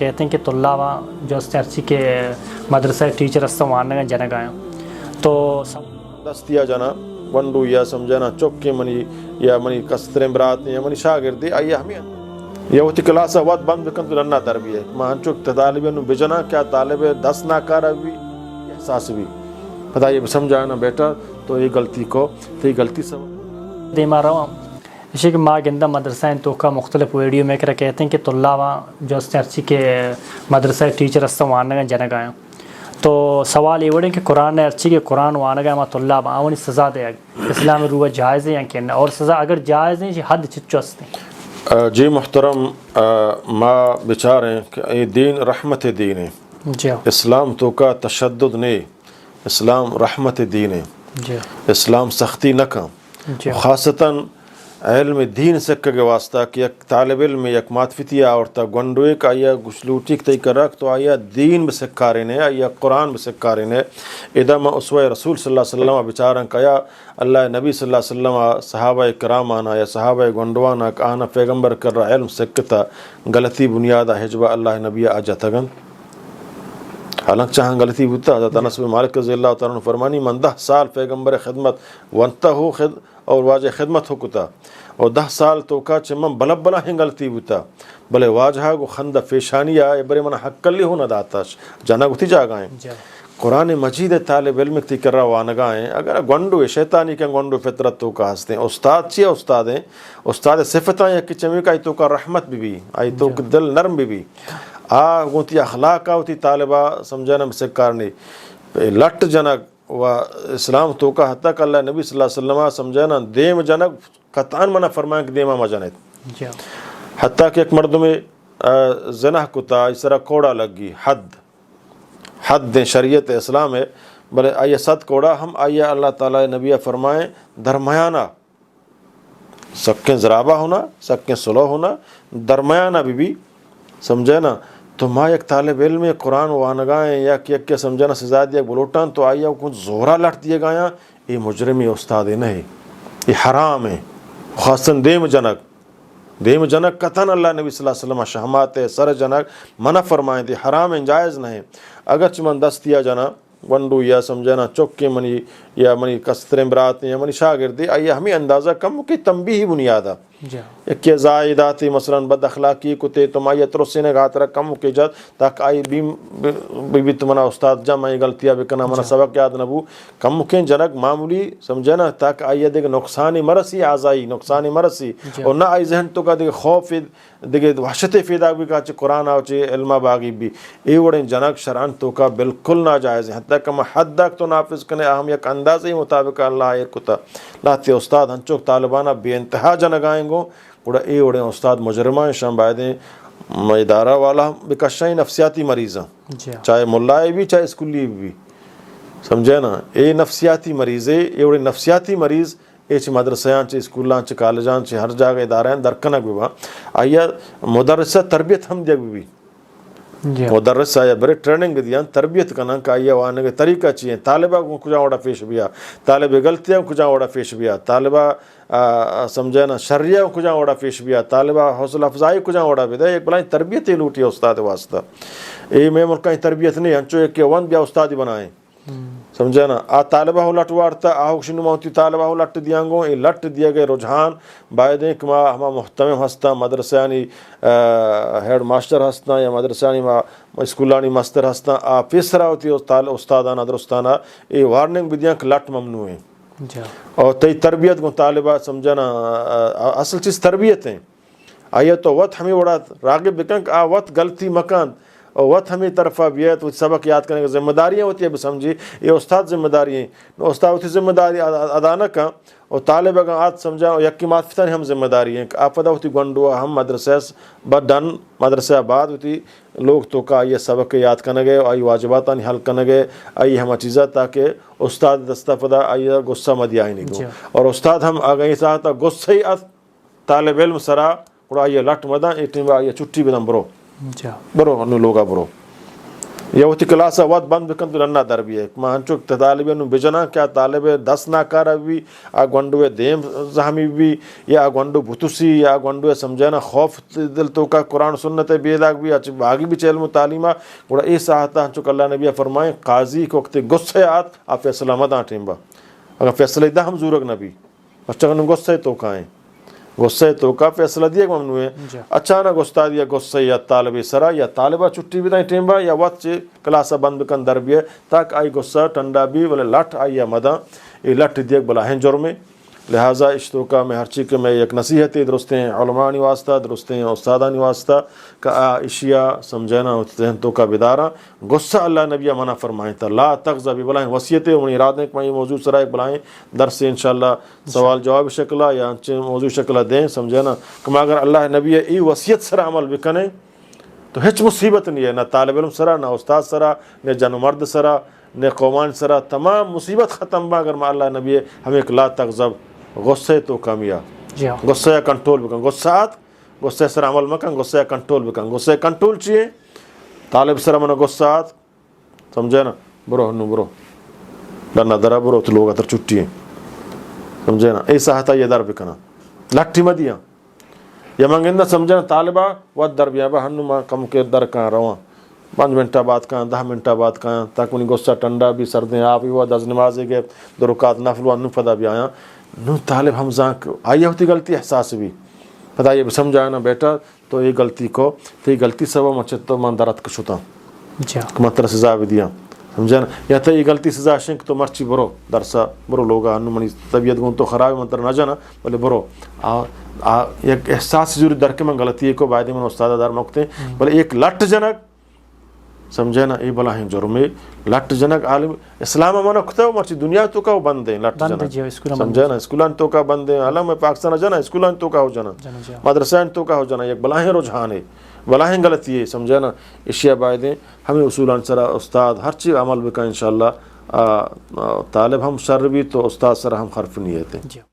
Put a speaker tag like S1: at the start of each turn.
S1: कहते हैं कि तुल्लावा जो अर्ची के मदरसा टीचर वाना जनक आया तो
S2: दस्तिया जाना वंडू या समझाना चौके मनी या मनी कस्तरे बरात या मनी शागिर्दी आई हमें या वो क्लास वत बंद बकन तो लन्ना तरबियत मान चुक तालिबे नु बेजना क्या तालिबे 10 नाकार भी एहसास भी पता ये समझाना बेटा तो ये गलती को तो ये गलती सब
S1: दे मारा इसी के माँ गंदा मदरसा तो का मुख्तलिफ वीडियो में कहते हैं कि तुल्लावा जो अर्ची के मदरसा टीचर वाना जनक आया तो सवाल ये बड़े कि कुरान अर्ची के कुरान वाना गया तुल्लाब आवनी सज़ा दे इस्लाम रुआ जायज़ है या कहना और सज़ा अगर जायज़ है हद चिच्चुस्ते
S2: जी मुहतरम माँ विचार हैं कि ये दीन रहमत दीन है
S1: जी
S2: इस्लाम तो का तशद्दुद नहीं इस्लाम रहमत दीन है
S1: जी
S2: इस्लाम सख्ती न का
S1: जी
S2: ख़ासतन इल्म दीन से के वास्ता कि एक तालिब इल्म एक मातफितिया और तक गंडुए का या गुसलूटी तय करक तो आया दीन में सिक्कारे ने या कुरान में सिक्कारे ने इदम उसवा रसूल सल्लल्लाहु अलैहि वसल्लम विचारन कया अल्लाह नबी सल्लल्लाहु अलैहि वसल्लम सहाबा करामाना या सहाबा गंडवाना आना पैगंबर कर रहा इल्म सिक्कता गलती बुनियाद हिजबा अल्लाह नबी आजा तगन हालांकि चाह गलती बुता अनस बिन मालिक रज़ियल्लाहु तआला अन्हु फरमानी मन 10 साल पैगंबर खिदमत वंता हो खिद और वाजह खिदमत हो कुता और 10 साल तो का चमम बलब बला है गलती बुता भले वाजह को खंद फेशानिया बरे मन हक्कली हो न दाताश जना गुती जागाएं कुरान मजीद तालिब इल्म की कर वानगाएं अगर गंडू शैतानी के गंडू फितरत तो का हंसते उस्ताद ची उस्ताद सिफत या कि चमी का तो का रहमत भी आई तो दिल नरम भी आ गोती अखलाक होती तालिबा समझाना से कारणे लट जनक व इस्लाम तो का हत्ता अल्लाह नबी सल्लल्लाहु अलैहि वसल्लम समझाना देम जनक कतान मना फरमाए कि देमा मजनत हत्ता कि एक मर्द में जना कुता इस तरह कोड़ा लगी हद दे शरीयत इस्लाम है भले आइए सद कोड़ा हम आइए अल्लाह ताला नबी फरमाए दरमयाना सक्के ज़राबा होना सक्के सुलह होना दरमयाना भी समझे ना तो माँ एक तालिब इल्म में कुरान वानगाएँ या कि समझाना सजा दिया बुलोटन तो आइया कुछ जोरा लट दिए गाया ये मुजरमी उस्ताद नहीं ये हराम है खासन देम जनक कतन अल्लाह नबी सल्लल्लाहु अलैहि वसल्लम शहमात सर जनक मना फरमाए थे हराम है जायज़ नहीं अगर चमन दस्तिया जना वंडू या समझाना चौके मनी या मनी कस्तरे बरात या मनी शागिर्दी आइए हमें अंदाज़ा कम की तंबी ही बुनियादा के ज़ायदाती मसलन बद अखलाकी कुते तुम आइए तुरसे ने गात कम के जद तक आई भी तुम्हारा उस्ताद जब मैं गलतियाँ बिकना मना सबक याद नबू कम के जनक मामूली समझे ना तक आइए देख नुकसानी मरसी आज़ाई नुकसानी मरसी और ना आई जहन तो का देख खौफ देखे वहशत फ़िदा भी का कुरान आओ चे इल्मा बागी भी ये वड़े जनक शरान तो का बिल्कुल ना जायज़ है तक हम हद तक तो नाफिज कने अहम एक अंदाज़े ही मुताबिक अल्लाह कुता लाते उस्ताद हंचोक तालिबाना बेइंतहा जनक आएंगो उड़ा ए उड़े उस्ताद मुजरमा शंबायदे इदारा वाला बिकशाई नफसियाती मरीज़ चाहे मुल्लाए भी चाहे स्कूली भी समझे ना ये नफसियाती मरीज़ ये उड़े नफसियाती मरीज़ एच मदरसा चे स्कूलों चे कॉलेजों चे हर जगह इदारा दरकनक भी आइया मुदरसा तरबियत हम दिया भी मुदरसा या बड़े ट्रेनिंग दिया तरबियत करना का आइया वाने के तरीका चाहिए तालिबा को कुछ ओड़ा पेश बिया तालिब गलतियाँ कुछ ओड़ा पेश बिया तालिबा समझे ना शरिया कुछ ओड़ा पेश बिया तालिबा हौसला अफजाई कुछ ओड़ा बिदा एक बलाई तरबियत ही लूटी उस्ताद वास्ता ये मैं मुल्का तरबियत नहीं हंचो एक के वन बिया उस्ताद बनाए समझे ना आ तालिबा हो लटवारता आहुशिनु मौती तालिबा हो लट दियांगो ये लट दिए गए रुझान बायदे कि माँ हम मुहतमिम हंसता मदरसानी हेड मास्टर हंसता या मदरसानी माँ स्कूलानी मास्टर हंसता आ फिसरा होती उस्तादाना दरुस्ताना ये वार्निंग विधियाँ लट ममनू है और तई तरबियत को तालिबा समझना असल चीज़ तरबियत है आइए तो वत हमें बड़ा रागिब बिकंक आ वत गलती मकान और वत हमें तरफा भी तो सबक याद करने की जिम्मेदारियाँ होती है समझी ये उस्ताद जिम्मेदारी हैं उस्ताद होती जिम्मेदारी अदा न का और तालिब अगर आज समझा यकी मातफिता हम जिम्मेदारी हैं आप पता होती गंडुआ हम मदरसा बदन मदरसा बाद होती लोग तो का ये सबक याद करने गए आई वाजिबात हल करने गए आई हम चीज़ा ताकि उस्ताद दस्तफदा आई गुस्सा मदिया नहीं गो और उस्ताद हम आगे चाहता गुस्सा ही तालिब इल्म सरा उड़ा ये लट मदा ये छुट्टी भी नंबरो बरो लोगा बरो یا وتی کلاس وقت بند بکن تو رنا دربیه ما هنچوک طالبانو بجنا کیا طالب 10 ناکارا بھی آ گونڈو دیم زہمی بھی یا گونڈو بوتوسی یا گونڈو سمجھانا خوف دل تو کا قرآن سنت بیداگ بھی اچ باغی بھی علم و تعلیمہ گڑا ای ساحتا ہنچوک اللہ نبی فرمائیں قاضی کو وقت غصے آت آپ فیصلہ مداں ٹیمبا اگر فیصلہ دا ہم زورگ نبی بچہ غصے تو کائیں غصے تو کا فیصلہ دیا کہ ممنوع ہے اچانک استاد یا غصے یا طالب سرا یا طالبہ چھٹی بھی دائیں ٹیمبا یا وقت کلاسہ بند بکن در بھی ہے تاکہ آئی غصہ ٹنڈا بھی بلے لٹ آئی یا مداں یہ لٹ دیکھ بلاہیں جرمے لہٰذا اشتو کا میں ہر چیز کے میں ایک نصیحت درست ہیں علماء واسطہ درست ہیں استادانی واسطہ کا اشیاء سمجھنا ذہن تو کا بدارہ غصہ اللہ نبی منع فرمائیں تا لا تغضب بلائیں وصیتیں انہیں ارادیں کہ میں موضوع سرائے بلائیں درس سے انشاءاللہ سوال جواب شکلہ یا موضوع شکلہ دیں سمجھنا کہ اگر اللہ نبی ای وصیت سر عمل بکنے تو ہچ مصیبت نہیں ہے نہ طالب علم سرا نہ استاد سرا نہ جن مرد سرا نہ قومان سرا تمام مصیبت ختم با اگر اللہ نبی ہمیں ایک لا تغضب غصے تو کامیاب غصہ کنٹرول بکن غصات غصے سر عمل مکن غصہ کنٹرول بکن غصے کنٹرول چیئے طالب سر من غصات سمجھے نا برو نو برو درنا درہ برو تو لوگ اتر چھٹی ہیں سمجھے نا ایسا ہتا یہ در بکنا لٹھی مدیاں یا منگندہ سمجھے نا طالبہ وقت در بیاں با ہنو ما کم کے در کہاں رواں 5 منٹہ بعد کہاں 10 منٹہ بعد کہاں تاکہ انہیں غصہ ٹنڈا بھی سردیں آپ ہی وہ 10 نمازے گئے 2 رکعت نفل و فدا بھی آیا نو طالب ہم زانک آئی ہوتی غلطی احساس بھی پتہ یہ سمجھایا نا بیٹا تو یہ غلطی کو تو یہ غلطی سبب مچت تو من درد کشتا مطلب سزا بھی دیا سمجھا نا یا تو یہ غلطی سزا شنک تو مرچی برو درسا برو لوگا انو منی طبیعت گون تو خراب منتر نہ جانا بلے برو ایک احساس ضروری درکے من غلطی کو بعد من استاد دار موقتے بلے ایک لٹ جنک سمجھے نا ای بلا ہیں جرمے لٹ جنک عالم اسلام مانا کتا ہو مرچی دنیا تو کا ہو بندیں لٹ جنک سمجھے نا اسکولان تو کا بندیں علم پاکستان جانا اسکولان تو کا ہو جانا مدرسان تو کا ہو جانا ایک بلاہیں رجحان ہے بلاہیں غلطی ہے سمجھے نا اشیاء بائدیں ہمیں اصولان سرا استاد ہر چیز عمل بکا انشاءاللہ طالب ہم شر بھی تو استاد سرا ہم خرف نہیں ہوتے